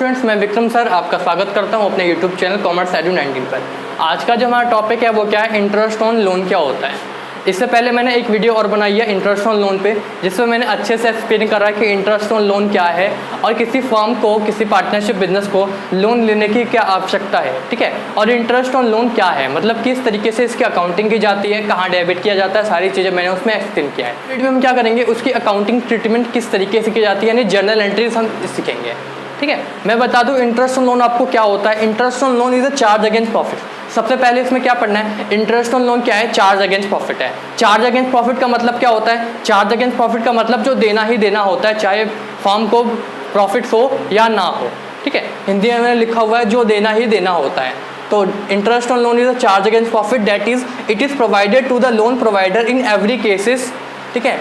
Students, मैं Vikram sir आपका स्वागत करता हूं अपने यूट्यूब चैनल कॉमर्स एडू 19 पर। आज का जो हमारा टॉपिक है वो क्या है, इंटरेस्ट ऑन लोन क्या होता है। इससे पहले मैंने एक वीडियो और बनाई है इंटरेस्ट ऑन लोन पे, जिसमें मैंने अच्छे से एक्सप्लेन करा कि इंटरेस्ट ऑन लोन क्या है और किसी फर्म को, किसी पार्टनरशिप बिजनेस को लोन लेने की क्या आवश्यकता है, ठीक है। और इंटरेस्ट ऑन लोन क्या है, मतलब किस तरीके से इसकी अकाउंटिंग की जाती है, कहाँ डेबिट किया जाता है, सारी चीज़ें मैंने उसमें एक्सप्लेन किया है। वीडियो में हम क्या करेंगे, उसकी अकाउंटिंग ट्रीटमेंट किस तरीके से की जाती है, यानी जर्नल एंट्रीज हम सीखेंगे, ठीक है। मैं बता दूं इंटरेस्ट ऑन लोन आपको क्या होता है। Interest on loan is a charge against profit. सबसे पहले इसमें क्या पढ़ना है, इंटरेस्ट ऑन लोन क्या है, चार्ज अगेंस्ट प्रॉफिट है। चार्ज अगेंस्ट प्रॉफिट का मतलब क्या होता है, चार्ज अगेंस्ट प्रॉफिट का मतलब जो देना ही देना होता है, चाहे फर्म को प्रॉफिट हो या ना हो, ठीक है। हिंदी में लिखा हुआ है जो देना ही देना होता है। तो interest on loan is a charge against profit that is it is provided to the loan provider in every cases, ठीक है,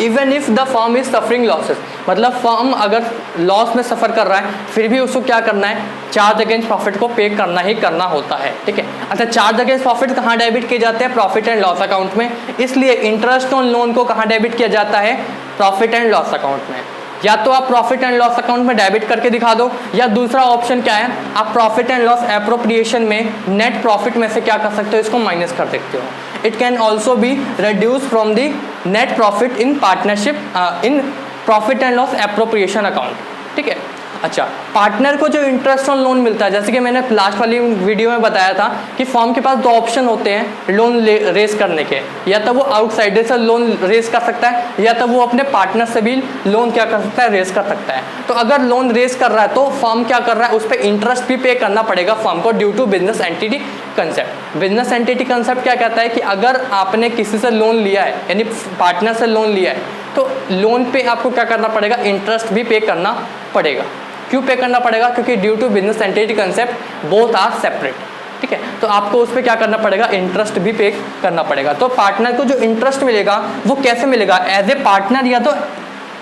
even if the firm is suffering losses. मतलब फर्म अगर लॉस में सफ़र कर रहा है फिर भी उसको क्या करना है, चार्ज अगेंस्ट प्रॉफिट को पे करना ही करना होता है, ठीक है। अच्छा, चार्ज अगेंस्ट प्रॉफिट कहाँ डेबिट किए जाते हैं, प्रॉफिट एंड लॉस अकाउंट में। इसलिए इंटरेस्ट ऑन लोन को कहाँ डेबिट किया जाता है, प्रॉफिट एंड लॉस अकाउंट में। या तो आप प्रॉफिट एंड लॉस अकाउंट में डेबिट करके दिखा दो, या दूसरा ऑप्शन क्या है, आप प्रॉफिट एंड लॉस एप्रोप्रिएशन में नेट प्रॉफिट में से क्या कर सकते हो, इसको माइनस कर सकते हो। It can also be reduce from the net profit in partnership in profit and loss appropriation account, ठीक है। अच्छा, पार्टनर को जो इंटरेस्ट ऑन लोन मिलता है, जैसे कि मैंने लास्ट वाली वीडियो में बताया था कि फर्म के पास दो ऑप्शन होते हैं लोन रेस करने के, या तो वो आउटसाइडर से लोन रेस कर सकता है, या तो वो अपने पार्टनर से भी लोन क्या कर सकता है, रेस कर सकता है। तो अगर लोन रेस कर रहा है तो फर्म क्या कर रहा है, उस पर इंटरेस्ट भी पे करना पड़ेगा फर्म को, due to business entity concept. Business entity concept क्या कहता है कि अगर आपने किसी से लोन लिया है, यानी पार्टनर से लोन लिया है, तो लोन पे आपको क्या करना पड़ेगा, इंटरेस्ट भी पे करना पड़ेगा। क्यों पे करना पड़ेगा, क्योंकि due to business entity concept both are separate, ठीक है। तो आपको उस पर क्या करना पड़ेगा, इंटरेस्ट भी पे करना पड़ेगा। तो पार्टनर को जो इंटरेस्ट मिलेगा वो कैसे मिलेगा, एज ए पार्टनर, या तो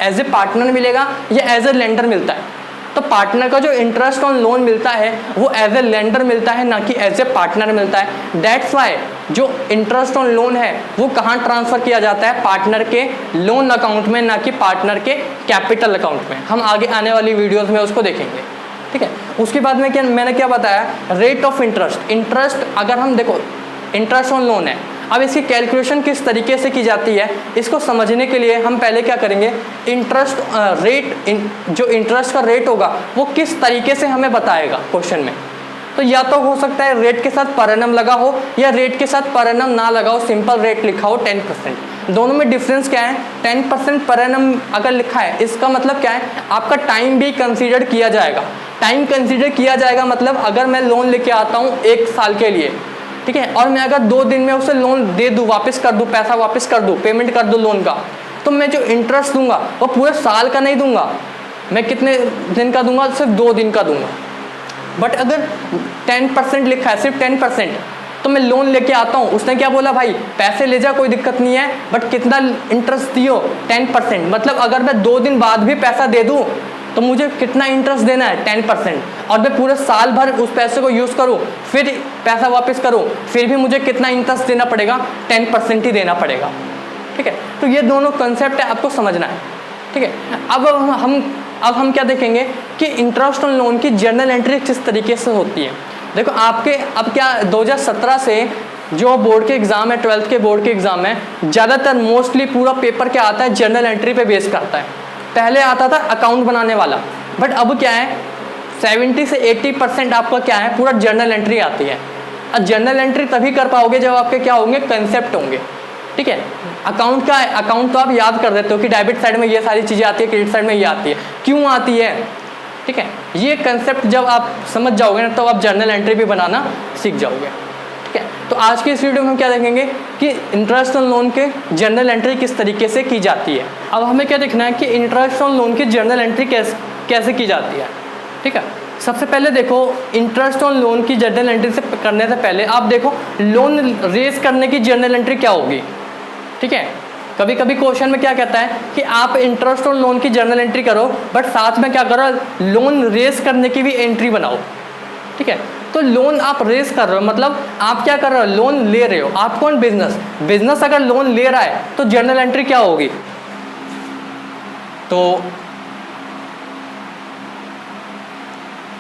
एज ए पार्टनर मिलेगा या एज ए लेंडर मिलता है। तो पार्टनर का जो इंटरेस्ट ऑन लोन मिलता है वो एज ए लेंडर मिलता है, ना कि एज ए पार्टनर मिलता है। दैट्स वाई जो इंटरेस्ट ऑन लोन है वो कहाँ ट्रांसफ़र किया जाता है, पार्टनर के लोन अकाउंट में, ना कि पार्टनर के कैपिटल अकाउंट में। हम आगे आने वाली वीडियोस में उसको देखेंगे, ठीक है। उसके बाद में मैंने क्या बताया, रेट ऑफ इंटरेस्ट। इंटरेस्ट अगर हम देखो, इंटरेस्ट ऑन लोन है, अब इसकी कैलकुलेशन किस तरीके से की जाती है, इसको समझने के लिए हम पहले क्या करेंगे, इंटरेस्ट रेट, जो इंटरेस्ट का रेट होगा वो किस तरीके से हमें बताएगा क्वेश्चन में। तो या तो हो सकता है रेट के साथ पर एनम लगा हो, या रेट के साथ पर एनम ना लगा हो, सिंपल रेट लिखा हो 10%। दोनों में डिफरेंस क्या है, 10% पर एनम अगर लिखा है इसका मतलब क्या है, आपका टाइम भी कंसीडर किया जाएगा। टाइम कंसीडर किया जाएगा मतलब अगर मैं लोन लेके आता हूँ 1 साल के लिए, ठीक है, और मैं अगर 2 दिन में उसे लोन दे दूँ, वापस कर दूँ, पैसा वापस कर दूँ, पेमेंट कर दूँ लोन का, तो मैं जो इंटरेस्ट दूंगा वो पूरे साल का नहीं दूंगा, मैं कितने दिन का दूंगा, सिर्फ 2 दिन का दूंगा। बट अगर 10% लिखा है, सिर्फ 10%, तो मैं लोन लेके आता हूँ, उसने क्या बोला, भाई पैसे ले जा, कोई दिक्कत नहीं है, बट कितना इंटरेस्ट दियो, 10%। मतलब अगर मैं 2 दिन बाद भी पैसा दे दूँ तो मुझे कितना इंटरेस्ट देना है, 10%। और मैं पूरे साल भर उस पैसे को यूज़ करूँ, फिर पैसा वापस करूँ, फिर भी मुझे कितना इंटरेस्ट देना पड़ेगा, 10% ही देना पड़ेगा, ठीक है। तो ये दोनों कंसेप्ट है, आपको समझना है, ठीक है। अब हम क्या देखेंगे कि इंटरेस्ट ऑन लोन की जर्नल एंट्री किस तरीके से होती है। देखो आपके अब क्या 2017 से जो बोर्ड के एग्ज़ाम है, 12th के बोर्ड के एग्ज़ाम है, ज़्यादातर मोस्टली पूरा पेपर क्या आता है, जर्नल एंट्री पे बेस करता है। पहले आता था अकाउंट बनाने वाला, बट अब क्या है, 70 से 80% आपका क्या है, पूरा जर्नल एंट्री आती है। अब जर्नल एंट्री तभी कर पाओगे जब आपके क्या होंगे, कंसेप्ट होंगे, ठीक है। अकाउंट का अकाउंट तो आप याद कर देते हो कि डेबिट साइड में ये सारी चीज़ें आती है, क्रेडिट साइड में ये आती है, क्यों आती है, ठीक है। ये कंसेप्ट जब आप समझ जाओगे ना तो आप जर्नल एंट्री भी बनाना सीख जाओगे, ठीक है। तो आज के इस वीडियो में हम क्या देखेंगे कि इंटरेस्ट ऑन लोन के जर्नल एंट्री किस तरीके से की जाती है। अब हमें क्या देखना है कि इंटरेस्ट ऑन लोन की जर्नल एंट्री कैसे की जाती है, ठीक है। सबसे पहले देखो, इंटरेस्ट ऑन लोन की जर्नल एंट्री से करने से पहले आप देखो लोन रेस करने की जर्नल एंट्री क्या होगी, ठीक है। कभी कभी क्वेश्चन में क्या कहता है कि आप इंटरेस्ट ऑन लोन की जर्नल एंट्री करो, बट साथ में क्या करो, लोन रेस करने की भी एंट्री बनाओ, ठीक है। तो लोन आप रेस कर रहे हो, मतलब आप क्या कर रहे हो, लोन ले रहे हो। आप कौन, बिजनेस अगर लोन ले रहा है तो जर्नल एंट्री क्या होगी, तो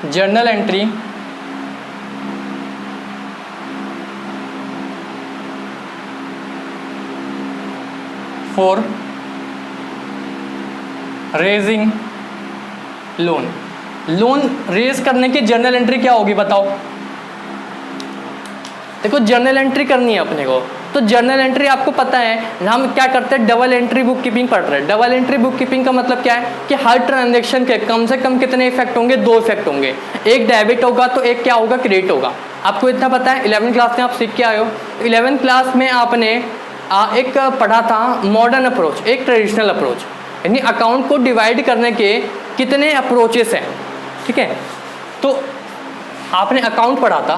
journal entry for raising loan. Loan raise करने की जर्नल एंट्री क्या होगी बताओ। देखो जर्नल एंट्री करनी है अपने को, तो जर्नल एंट्री आपको पता है हम क्या करते हैं, डबल एंट्री बुक कीपिंग पढ़ रहे हैं। डबल एंट्री बुक कीपिंग का मतलब क्या है कि हर ट्रांजैक्शन के कम से कम कितने इफेक्ट होंगे, 2 इफेक्ट होंगे, एक डेबिट होगा तो एक क्या होगा, क्रेडिट होगा। आपको इतना पता है, 11वीं क्लास में आप सीख के आए हो। 11वीं क्लास में आपने एक पढ़ा था मॉडर्न अप्रोच, एक ट्रेडिशनल अप्रोच, यानी अकाउंट को डिवाइड करने के कितने अप्रोचेस हैं। ठीक है, तो आपने अकाउंट पढ़ा था,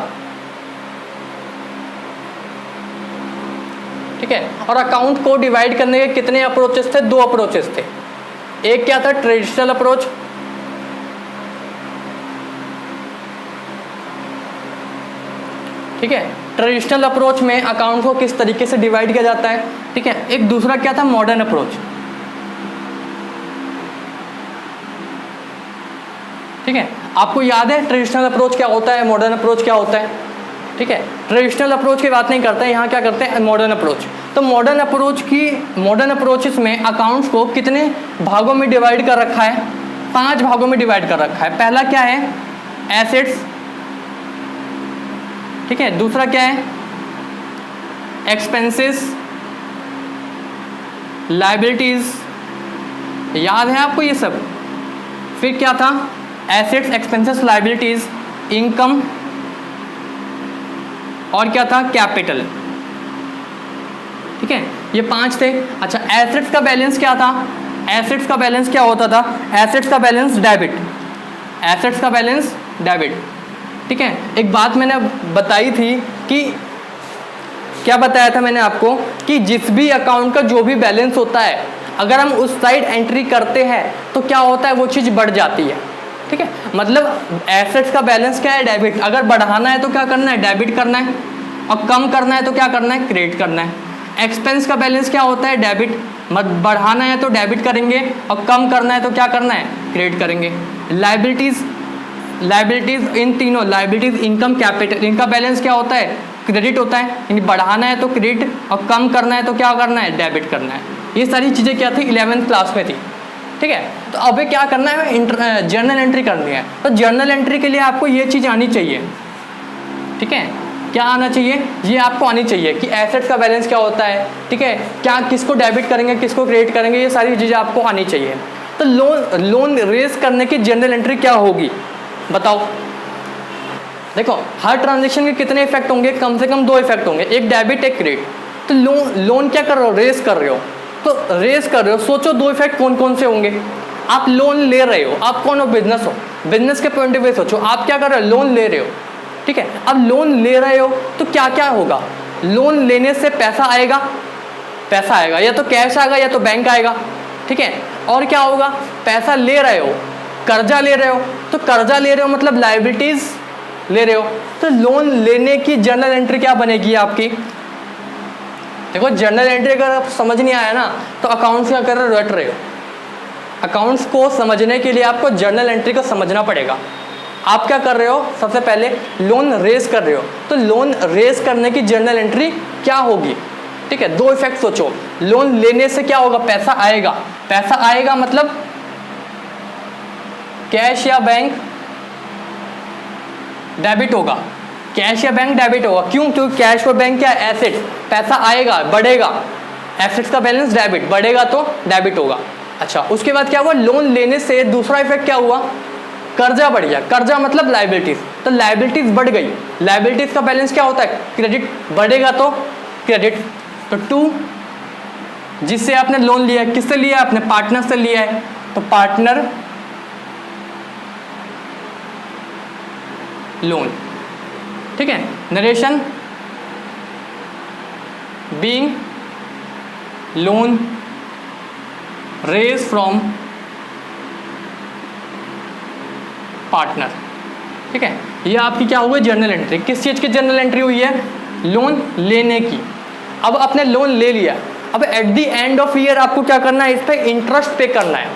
ठीक है, और अकाउंट को डिवाइड करने के कितने अप्रोचेस थे, 2 अप्रोचेस थे। एक क्या था, ट्रेडिशनल अप्रोच, ठीक है, ट्रेडिशनल अप्रोच में अकाउंट को किस तरीके से डिवाइड किया जाता है। ठीक है, एक दूसरा क्या था, मॉडर्न अप्रोच। ठीक है, आपको याद है ट्रेडिशनल अप्रोच क्या होता है, मॉडर्न अप्रोच क्या होता है। ठीक है, ट्रेडिशनल अप्रोच की बात नहीं करते हैं, यहाँ क्या करते हैं, मॉडर्न अप्रोच। तो मॉडर्न अप्रोचेस में अकाउंट्स को कितने भागों में डिवाइड कर रखा है, 5 भागों में डिवाइड कर रखा है। पहला क्या है, एसेट्स, ठीक है, दूसरा क्या है, एक्सपेंसेस, लायबिलिटीज, याद है आपको ये सब। फिर क्या था, एसेट्स, एक्सपेंसेस, लायबिलिटीज, इनकम, और क्या था, कैपिटल। ठीक है, ये 5 थे। अच्छा, एसेट्स का बैलेंस क्या था, एसेट्स का बैलेंस क्या होता था, एसेट्स का बैलेंस डेबिट, एसेट्स का बैलेंस डेबिट। ठीक है, एक बात मैंने बताई थी कि क्या बताया था मैंने आपको कि जिस भी अकाउंट का जो भी बैलेंस होता है, अगर हम उस साइड एंट्री करते हैं तो क्या होता है, वो चीज़ बढ़ जाती है। ठीक है, मतलब एसेट्स का बैलेंस क्या है, डेबिट। अगर बढ़ाना है तो क्या करना है, डेबिट करना है, और कम करना है तो क्या करना है, क्रेडिट करना है। एक्सपेंस का बैलेंस क्या होता है, डेबिट। बढ़ाना है तो डेबिट करेंगे, और कम करना है तो क्या करना है, क्रेडिट करेंगे। लायबिलिटीज इन तीनों, लायबिलिटीज, इनकम, कैपिटल, इनका बैलेंस क्या होता है, क्रेडिट होता है। यानी बढ़ाना है तो क्रेडिट, और कम करना है तो क्या करना है, डेबिट करना है। ये सारी चीज़ें क्या थी, 11वीं क्लास में थी। ठीक है, तो अभी क्या करना है, जर्नल एंट्री करनी है। तो जर्नल एंट्री के लिए आपको ये चीज़ आनी चाहिए। ठीक है, क्या आना चाहिए, ये आपको आनी चाहिए कि एसेट्स का बैलेंस क्या होता है। ठीक है, क्या किसको डेबिट करेंगे, किसको क्रेडिट करेंगे, ये सारी चीज़ें आपको आनी चाहिए। तो लोन रेज करने की जर्नल एंट्री क्या होगी बताओ। देखो, हर ट्रांजेक्शन के कितने इफेक्ट होंगे, कम से कम 2 इफेक्ट होंगे, एक डेबिट, एक क्रेडिट। तो लोन क्या कर रहे हो, रेज कर रहे हो। तो रेज कर रहे हो, सोचो 2 इफेक्ट कौन कौन से होंगे। आप लोन ले रहे हो, आप कौन हो, बिजनेस हो, बिजनेस के पॉइंट ऑफ व्यू सोचो, आप क्या कर रहे हो, लोन ले रहे हो। ठीक है, अब लोन ले रहे हो तो क्या क्या होगा, लोन लेने से पैसा आएगा, या तो कैश आएगा या तो बैंक आएगा। ठीक है, और क्या होगा, पैसा ले रहे हो, कर्जा ले रहे हो, तो कर्जा ले रहे हो मतलब लायबिलिटीज ले रहे हो। तो लोन लेने की जर्नल एंट्री क्या बनेगी आपकी। देखो, जर्नल एंट्री अगर आप समझ नहीं आया ना तो अकाउंट्स क्या कर रहे हो, रट रहे हो। अकाउंट्स को समझने के लिए आपको जर्नल एंट्री को समझना पड़ेगा। आप क्या कर रहे हो, सबसे पहले लोन रेज कर रहे हो, तो लोन रेज करने की जर्नल एंट्री क्या होगी। ठीक है, 2 इफेक्ट सोचो, लोन लेने से क्या होगा, पैसा आएगा, पैसा आएगा मतलब कैश या बैंक डेबिट होगा, कैश या बैंक डेबिट होगा। क्यों, क्योंकि कैश और बैंक क्या है, एसेट्स, पैसा आएगा, बढ़ेगा, एसेट्स का बैलेंस डेबिट, बढ़ेगा तो डेबिट होगा। अच्छा, उसके बाद क्या हुआ, लोन लेने से दूसरा इफेक्ट क्या हुआ, कर्जा बढ़ गया, कर्जा मतलब लायबिलिटीज, तो लायबिलिटीज बढ़ गई, लायबिलिटीज का बैलेंस क्या होता है, क्रेडिट, बढ़ेगा तो क्रेडिट। तो 2, जिससे आपने लोन लिया है, किससे लिया है, अपने पार्टनर से लिया है, तो पार्टनर लोन। ठीक है, narration being loan raise from partner. ठीक है, ये आपकी क्या हुई, जर्नल एंट्री। किस चीज़ की जर्नल एंट्री हुई है, लोन लेने की। अब आपने लोन ले लिया, अब at the end of year आपको क्या करना है, इस पर इंटरेस्ट पे करना है।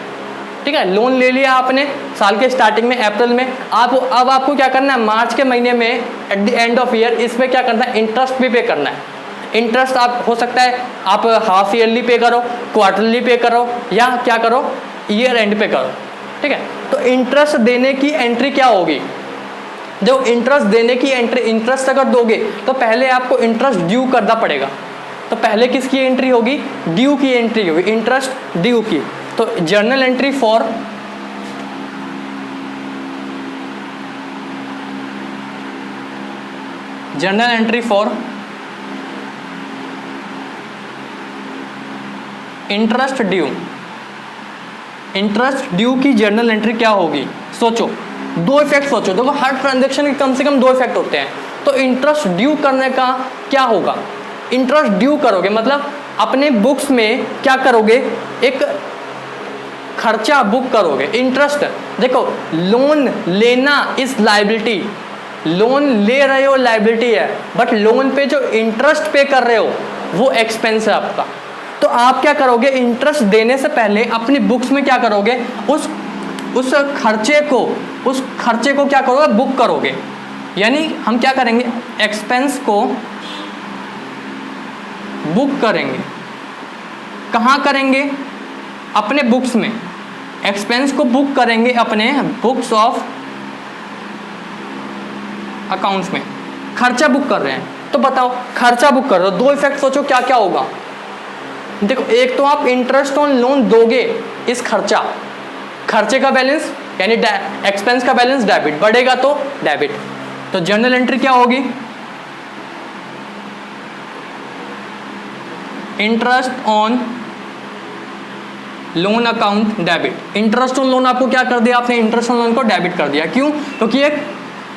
ठीक है, लोन ले लिया आपने साल के स्टार्टिंग में अप्रैल में, अब आपको क्या करना है, मार्च के महीने में eight the end of year इसमें क्या करना है, इंटरेस्ट भी पे करना है। इंटरेस्ट आप हो सकता है आप हाफ ईयरली पे करो, क्वार्टरली पे करो, या क्या करो, ईयर एंड पे करो। ठीक है, तो इंटरेस्ट देने की एंट्री क्या होगी, जो इंटरेस्ट देने की एंट्री, इंटरेस्ट अगर दोगे तो पहले आपको इंटरेस्ट ड्यू करना पड़ेगा। तो पहले किसकी एंट्री होगी, ड्यू की एंट्री होगी, इंटरेस्ट ड्यू की। तो journal entry for interest due, interest due की जर्नल एंट्री क्या होगी, सोचो, दो इफेक्ट सोचो। देखो हर ट्रांजेक्शन के कम से कम दो इफेक्ट होते हैं। तो इंटरेस्ट ड्यू करने का क्या होगा, इंटरेस्ट ड्यू करोगे मतलब अपने बुक्स में क्या करोगे, एक खर्चा बुक करोगे। इंटरेस्ट, देखो लोन लेना इज लायबिलिटी, लोन ले रहे हो लायबिलिटी है, बट लोन पे जो इंटरेस्ट पे कर रहे हो वो एक्सपेंस है आपका। तो आप क्या करोगे, इंटरेस्ट देने से पहले अपनी बुक्स में क्या करोगे, उस खर्चे को क्या करोगे, बुक करोगे। यानी हम क्या करेंगे, एक्सपेंस को बुक करेंगे। कहाँ करेंगे, अपने बुक्स में। एक्सपेंस को बुक करेंगे अपने बुक्स ऑफ अकाउंट्स में। खर्चा बुक कर रहे हैं तो बताओ, खर्चा बुक कर रहे हो, दो इफेक्ट सोचो क्या क्या होगा। देखो एक तो आप इंटरेस्ट ऑन लोन दोगे, इस खर्चे का बैलेंस यानी एक्सपेंस का बैलेंस डेबिट, बढ़ेगा तो डेबिट। तो जर्नल एंट्री क्या होगी, interest on loan account debit. Interest on loan आपको क्या कर दिया, आपने इंटरेस्ट ऑन लोन को डेबिट कर दिया। क्यों, क्योंकि ये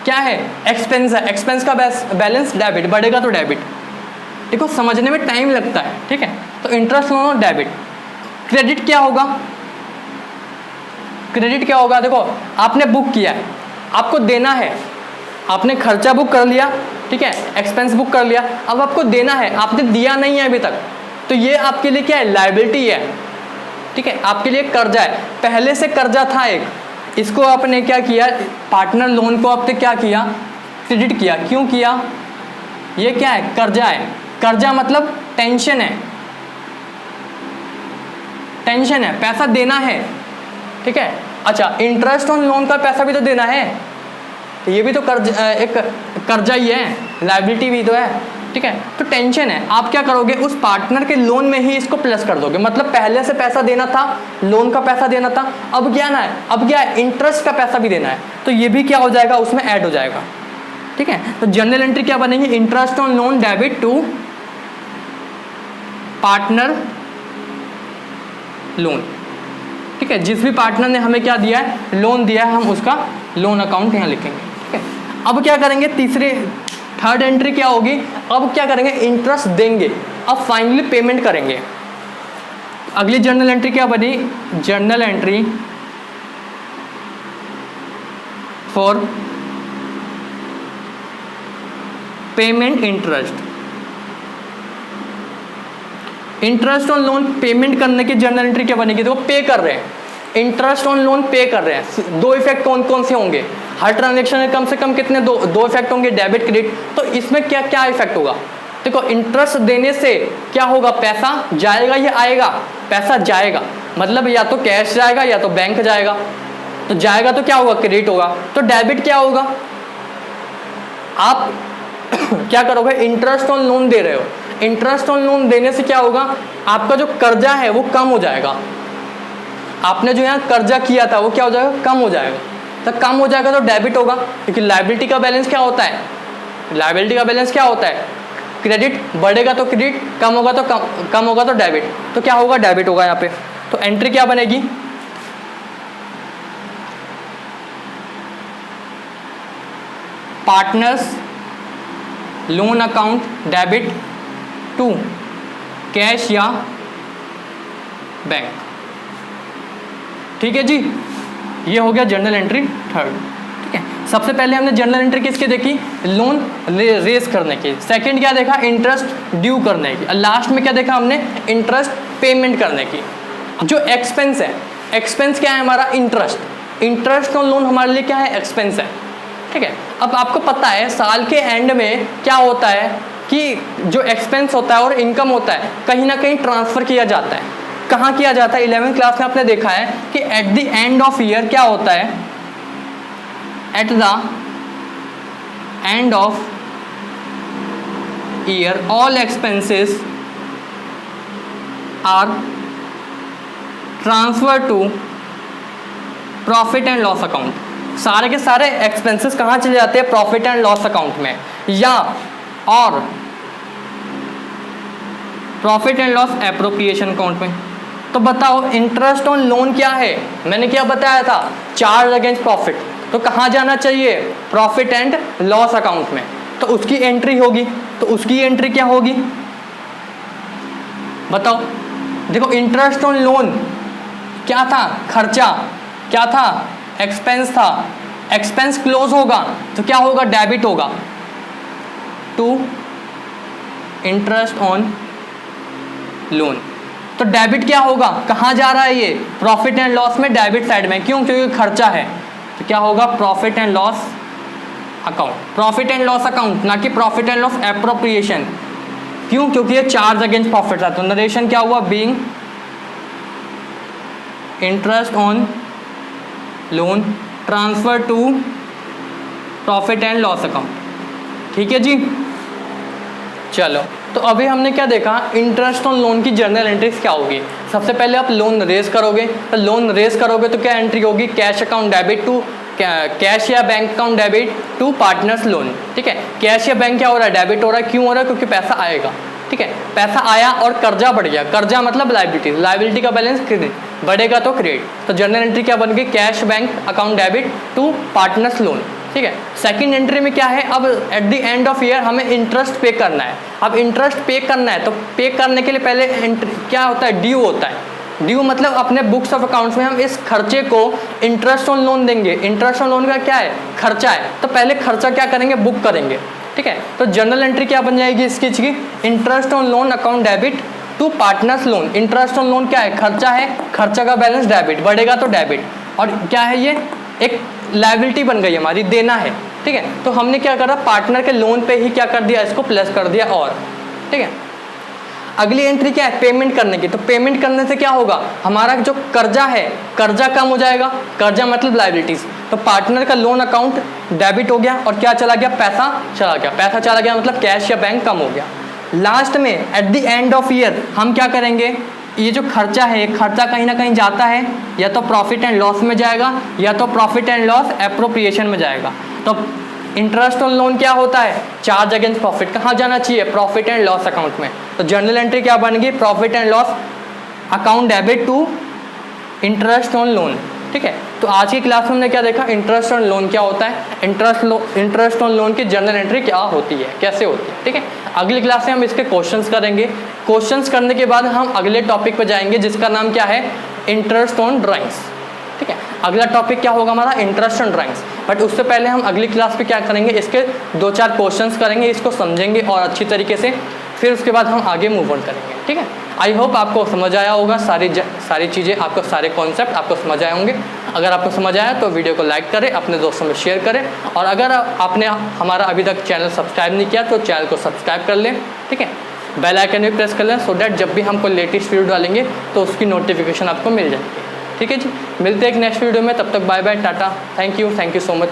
क्या है, एक्सपेंस है, एक्सपेंस का बैलेंस डेबिट, बढ़ेगा तो डेबिट। देखो समझने में टाइम लगता है, ठीक है। तो इंटरेस्ट ऑन डेबिट। क्रेडिट क्या होगा, क्रेडिट क्या होगा, देखो आपने बुक किया है, आपको देना है, आपने खर्चा बुक कर लिया, ठीक है, एक्सपेंस बुक कर लिया, अब आपको देना है, आपने दिया नहीं है अभी तक, तो ये आपके लिए क्या है, लायबिलिटी है, ठीक है, आपके लिए कर्जा है। पहले से कर्जा था एक, इसको आपने क्या किया, पार्टनर लोन को आपने क्या किया, क्रेडिट किया। क्यों किया, ये क्या है, कर्जा है। कर्जा मतलब टेंशन है, टेंशन है, पैसा देना है, ठीक है। अच्छा, इंटरेस्ट ऑन लोन का पैसा भी तो देना है, तो ये भी तो एक कर्जा ही है, लायबिलिटी भी तो है, ठीक है। तो टेंशन है, आप क्या करोगे, उस पार्टनर के लोन में ही इसको प्लस कर दोगे। मतलब पहले से पैसा देना था, लोन का पैसा देना था, अब क्या ना है, अब क्या है, इंटरेस्ट का पैसा भी देना है, तो ये भी क्या हो जाएगा, उसमें ऐड हो जाएगा, ठीक है। तो जनरल एंट्री क्या बनेगी, interest on loan debit to partner loan, ठीक है। जिस भी पार्टनर ने हमें क्या दिया है, लोन दिया है, हम उसका लोन अकाउंट यहाँ लिखेंगे, ठीक है। अब क्या करेंगे, थर्ड एंट्री क्या होगी, अब क्या करेंगे, इंटरेस्ट देंगे, अब फाइनली पेमेंट करेंगे। अगली जर्नल एंट्री क्या बनी, journal entry for payment interest. Interest on loan payment करने की जर्नल एंट्री क्या बनेगी, देखो पे कर रहे हैं, इंटरेस्ट ऑन लोन पे कर रहे हैं। दो इफेक्ट कौन कौन से होंगे, हर ट्रांजेक्शन में कम से कम कितने, दो इफेक्ट होंगे, डेबिट क्रेडिट। तो इसमें क्या क्या इफेक्ट होगा, देखो इंटरेस्ट देने से क्या होगा, पैसा जाएगा या आएगा, पैसा जाएगा, मतलब या तो कैश जाएगा या तो बैंक जाएगा। तो जाएगा तो क्या होगा, क्रेडिट होगा। तो डेबिट क्या होगा, आप क्या करोगे, इंटरेस्ट ऑन लोन दे रहे हो, इंटरेस्ट ऑन लोन देने से क्या होगा, आपका जो कर्जा है वो कम हो जाएगा। आपने जो यहाँ कर्जा किया था वो क्या हो जाएगा, कम हो जाएगा। तो कम हो जाएगा तो डेबिट होगा, क्योंकि लायबिलिटी का बैलेंस क्या होता है, लायबिलिटी का बैलेंस क्या होता है, क्रेडिट। बढ़ेगा तो क्रेडिट, कम होगा तो कम होगा तो डेबिट। तो क्या होगा, डेबिट होगा यहाँ पे। तो एंट्री क्या बनेगी, partners loan account debit to cash या बैंक, ठीक है जी। ये हो गया जर्नल एंट्री थर्ड, ठीक है। सबसे पहले हमने जर्नल एंट्री किसकी देखी, लोन रेज करने की। सेकंड क्या देखा, इंटरेस्ट ड्यू करने की। लास्ट में क्या देखा हमने, इंटरेस्ट पेमेंट करने की। जो एक्सपेंस है, एक्सपेंस क्या है हमारा, इंटरेस्ट। इंटरेस्ट ऑन लोन हमारे लिए क्या है, एक्सपेंस है, ठीक है। अब आपको पता है साल के एंड में क्या होता है कि जो एक्सपेंस होता है और इनकम होता है कहीं ना कहीं ट्रांसफ़र किया जाता है। कहाँ किया जाता है, 11वीं क्लास में आपने देखा है कि at the end of year क्या होता है, at the end of year all expenses are transfer to profit and loss account. सारे के सारे एक्सपेंसेस कहाँ चले जाते हैं, प्रॉफिट एंड लॉस अकाउंट में, या और profit and loss appropriation account में। तो बताओ इंटरेस्ट ऑन लोन क्या है, मैंने क्या बताया था, चार्ज अगेंस्ट प्रॉफिट, तो कहाँ जाना चाहिए, प्रॉफिट एंड लॉस अकाउंट में। तो उसकी एंट्री होगी, तो उसकी एंट्री क्या होगी बताओ। देखो इंटरेस्ट ऑन लोन क्या था, खर्चा, क्या था, एक्सपेंस था, एक्सपेंस क्लोज होगा तो क्या होगा, डेबिट होगा टू इंटरेस्ट ऑन लोन। तो डेबिट क्या होगा, कहाँ जा रहा है ये, प्रॉफिट एंड लॉस में, डेबिट साइड में, क्यों, क्योंकि खर्चा है। तो क्या होगा, profit and loss account, profit and loss account, ना कि प्रॉफिट एंड लॉस एप्रोप्रिएशन। क्यों, क्योंकि ये चार्ज अगेंस्ट प्रॉफिट था। तो नरेशन क्या हुआ, being interest on loan transfer to profit and loss account, ठीक है जी। चलो, तो अभी हमने क्या देखा, इंटरेस्ट ऑन लोन की जर्नल एंट्रीज क्या होगी। सबसे पहले आप लोन रेज करोगे, तो लोन रेज करोगे तो क्या एंट्री होगी, cash account debit to cash या bank account debit to partners loan, ठीक है। कैश या बैंक क्या हो रहा है, डेबिट हो रहा है, क्यों हो रहा है, क्योंकि पैसा आएगा, ठीक है। पैसा आया और कर्जा बढ़ गया, कर्जा मतलब लाइबिलिटी, लाइबिलिटी का बैलेंस क्रेडिट, बढ़ेगा तो क्रेडिट। तो जर्नल एंट्री क्या बन गई, cash bank account debit to partners loan, ठीक है। सेकंड एंट्री में क्या है, अब at the end of year हमें इंटरेस्ट पे करना है। अब इंटरेस्ट पे करना है तो पे करने के लिए पहले एंट्री क्या होता है, ड्यू होता है। ड्यू मतलब अपने बुक्स ऑफ अकाउंट्स में हम इस खर्चे को इंटरेस्ट ऑन लोन देंगे। इंटरेस्ट ऑन लोन का क्या है, खर्चा है, तो पहले खर्चा क्या करेंगे, बुक करेंगे, ठीक है। तो जर्नल एंट्री क्या बन जाएगी इसकी, interest on loan account debit to partners loan. Interest on loan क्या है, खर्चा है, खर्चा का बैलेंस डेबिट, बढ़ेगा तो डेबिट, और क्या है ये एक लायबिलिटी बन गई हमारी, देना है, ठीक है। तो हमने क्या करा, पार्टनर के लोन पे ही क्या कर दिया, इसको प्लस कर दिया, और ठीक है। अगली एंट्री क्या है, पेमेंट करने की। तो पेमेंट करने से क्या होगा, हमारा जो कर्जा है, कर्जा कम हो जाएगा, कर्जा मतलब लायबिलिटीज। तो पार्टनर का लोन अकाउंट डेबिट हो गया और क्या चला गया, पैसा चला गया, पैसा चला गया मतलब कैश या बैंक कम हो गया। लास्ट में eight the end of year हम क्या करेंगे, ये जो खर्चा है, खर्चा कहीं ना कहीं जाता है, या तो प्रॉफिट एंड लॉस में जाएगा या तो प्रॉफिट एंड लॉस एप्रोप्रिएशन में जाएगा। तो इंटरेस्ट ऑन लोन क्या होता है, चार्ज अगेंस्ट प्रॉफिट, कहाँ जाना चाहिए, प्रॉफिट एंड लॉस अकाउंट में। तो जर्नल एंट्री क्या बन गई, profit and loss account debit to interest on loan, ठीक है। तो आज की क्लास में हमने क्या देखा, इंटरेस्ट ऑन लोन क्या होता है, इंटरेस्ट ऑन लोन की जर्नल एंट्री क्या होती है, कैसे होती है, ठीक है। अगली क्लास में हम इसके क्वेश्चंस करेंगे। क्वेश्चंस करने के बाद हम अगले टॉपिक पे जाएंगे जिसका नाम क्या है, इंटरेस्ट ऑन ड्राइंग्स, ठीक है। अगला टॉपिक क्या होगा हमारा, इंटरेस्ट ऑन ड्राइंग्स। बट उससे पहले हम अगली क्लास पे क्या करेंगे, इसके 2-4 क्वेश्चंस करेंगे, इसको समझेंगे और अच्छी तरीके से, फिर उसके बाद हम आगे मूव ऑन करेंगे, ठीक है। आई होप आपको समझ आया होगा, सारी चीज़ें आपको, सारे कॉन्सेप्ट आपको समझ आए होंगे। अगर आपको समझ आया तो वीडियो को लाइक करें, अपने दोस्तों में शेयर करें, और अगर आपने हमारा अभी तक चैनल सब्सक्राइब नहीं किया तो चैनल को सब्सक्राइब कर लें, ठीक है। बेल आइकन भी प्रेस कर लें, सो डैट जब भी हम कोई लेटेस्ट वीडियो डालेंगे तो उसकी नोटिफिकेशन आपको मिल जाएगी, ठीक है जी। मिलते हैं एक नेक्स्ट वीडियो में, तब तक bye bye, tata, thank you so much.